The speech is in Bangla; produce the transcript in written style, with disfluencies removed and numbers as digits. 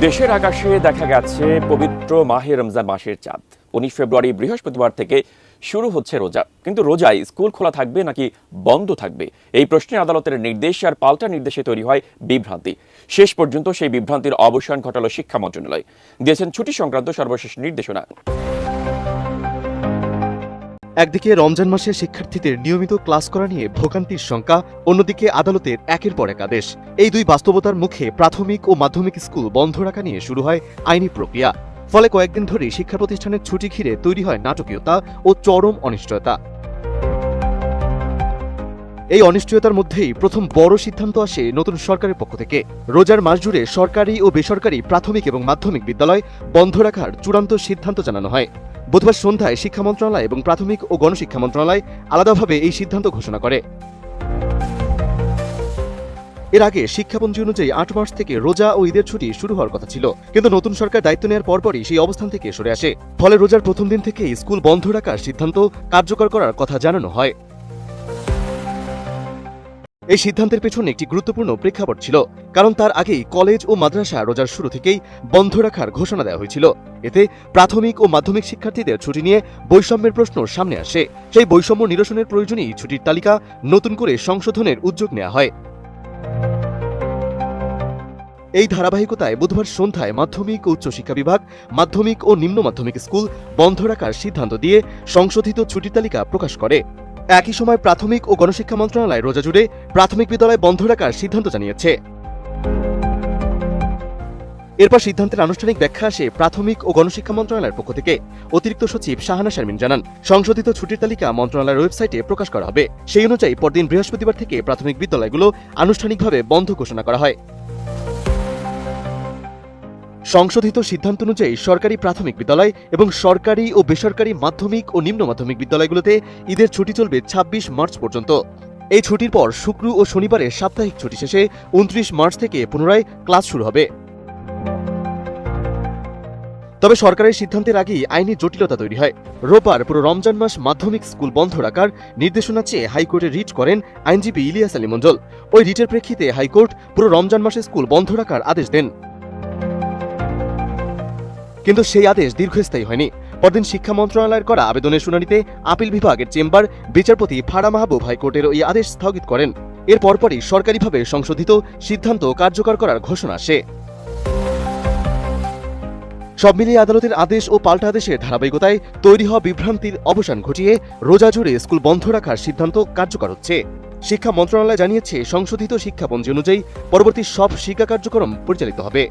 দেশের আকাশে দেখা গেছে পবিত্র মাহে রমজান মাসের চাঁদ। 19 ফেব্রুয়ারি বৃহস্পতিবার থেকে শুরু হচ্ছে রোজা, কিন্তু রোজায় স্কুল খোলা থাকবে নাকি বন্ধ থাকবে, এই প্রশ্নে আদালতের নির্দেশ আর পাল্টা নির্দেশে তৈরি হয় বিভ্রান্তি। শেষ পর্যন্ত সেই বিভ্রান্তির অবসান ঘটালো শিক্ষা মন্ত্রণালয়, দিয়েছেন ছুটি সংক্রান্ত সর্বশেষ নির্দেশনা। একদিকে রমজান মাসে শিক্ষার্থীদের নিয়মিত ক্লাস করা নিয়ে ভোগান্তির শঙ্কা, অন্যদিকে আদালতের একের পর এক আদেশ। এই দুই বাস্তবতার মুখে প্রাথমিক ও মাধ্যমিক স্কুল বন্ধ রাখা নিয়ে শুরু হয় আইনি প্রক্রিয়া। ফলে কয়েকদিন ধরে শিক্ষা প্রতিষ্ঠানের ছুটি ঘিরে তৈরি হয় নাটকীয়তা ও চরম অনিশ্চয়তা। এই অনিশ্চয়তার মধ্যেই প্রথম বড় সিদ্ধান্ত আসে নতুন সরকারের পক্ষ থেকে। রোজার মাস জুড়ে সরকারি ও বেসরকারি প্রাথমিক এবং মাধ্যমিক বিদ্যালয় বন্ধ রাখার চূড়ান্ত সিদ্ধান্ত জানানো হয়। বুধবার সন্ধ্যায় শিক্ষা মন্ত্রণালয় এবং প্রাথমিক ও গণশিক্ষা মন্ত্রণালয় আলাদাভাবে এই সিদ্ধান্ত ঘোষণা করে। এর আগে শিক্ষাপঞ্জি অনুযায়ী 8 মার্চ থেকে রোজা ও ঈদের ছুটি শুরু হওয়ার কথা ছিল, কিন্তু নতুন সরকার দায়িত্ব নেওয়ার পরপরই সেই অবস্থান থেকে সরে আসে। ফলে রোজার প্রথম দিন থেকে স্কুল বন্ধ রাখার সিদ্ধান্ত কার্যকর করার কথা জানানো হয়। এই সিদ্ধান্তের পেছনে একটি গুরুত্বপূর্ণ প্রেক্ষাপট ছিল, কারণ তার আগেই কলেজ ও মাদ্রাসা রোজার শুরু থেকেই বন্ধ রাখার ঘোষণা দেওয়া হয়েছিল। এতে প্রাথমিক ও মাধ্যমিক শিক্ষার্থীদের ছুটি নিয়ে বৈষম্যের প্রশ্ন সামনে আসে। সেই বৈষম্য নিরসনের প্রয়োজনেই ছুটির তালিকা নতুন করে সংশোধনের উদ্যোগ নেওয়া হয়। এই ধারাবাহিকতায় বুধবার সন্ধ্যায় মাধ্যমিক ও উচ্চশিক্ষা বিভাগ, মাধ্যমিক ও নিম্ন মাধ্যমিক স্কুল বন্ধ রাখার সিদ্ধান্ত দিয়ে সংশোধিত ছুটির তালিকা প্রকাশ করে। একই সময় প্রাথমিক ও গণশিক্ষা মন্ত্রণালয় রোজা জুড়ে প্রাথমিক বিদ্যালয় বন্ধ রাখার সিদ্ধান্ত জানিয়েছে। এরপর সিদ্ধান্তের আনুষ্ঠানিক ব্যাখ্যা আসে প্রাথমিক ও গণশিক্ষা মন্ত্রণালয়ের পক্ষ থেকে। অতিরিক্ত সচিব শাহানা শারমিন জানান, সংশোধিত ছুটির তালিকা মন্ত্রণালয়ের ওয়েবসাইটে প্রকাশ করা হবে। সেই অনুযায়ী পরদিন বৃহস্পতিবার থেকে প্রাথমিক বিদ্যালয়গুলো আনুষ্ঠানিকভাবে বন্ধ ঘোষণা করা হয়। সংশোধিত সিদ্ধান্ত অনুযায়ী সরকারি প্রাথমিক বিদ্যালয় এবং সরকারি ও বেসরকারি মাধ্যমিক ও নিম্ন মাধ্যমিক বিদ্যালয়গুলোতে ঈদের ছুটি চলবে 26 মার্চ পর্যন্ত। এই ছুটির পর শুক্র ও শনিবারে সাপ্তাহিক ছুটি শেষে 29 মার্চ থেকে পুনরায় ক্লাস শুরু হবে। তবে সরকারের সিদ্ধান্তের আগেই আইনি জটিলতা তৈরি হয়। রোববার পুরো রমজান মাস মাধ্যমিক স্কুল বন্ধ রাখার নির্দেশনা চেয়ে হাইকোর্টে রিট করেন আইনজীবী ইলিয়াস আলী মঞ্জল। ওই রিটের প্রেক্ষিতে হাইকোর্ট পুরো রমজান মাসে স্কুল বন্ধ রাখার আদেশ দেন, কিন্তু সেই আদেশ দীর্ঘস্থায়ী হয়নি। পরদিন শিক্ষা মন্ত্রণালয়ের করা আবেদনের শুনানিতে আপিল বিভাগের চেম্বার বিচারপতি ফারা মাহবুব হাইকোর্টের ওই আদেশ স্থগিত করেন। এর পরপরই সরকারিভাবে সংশোধিত সিদ্ধান্ত কার্যকর করার ঘোষণা আসে। সব মিলিয়ে আদালতের আদেশ ও পাল্টা আদেশের ধারাবাহিকতায় তৈরি হওয়া বিভ্রান্তির অবসান ঘটিয়ে রোজা জুড়ে স্কুল বন্ধ রাখার সিদ্ধান্ত কার্যকর হচ্ছে। শিক্ষা মন্ত্রণালয় জানিয়েছে, সংশোধিত শিক্ষাপঞ্জি অনুযায়ী পরবর্তী সব শিক্ষা কার্যক্রম পরিচালিত হবে।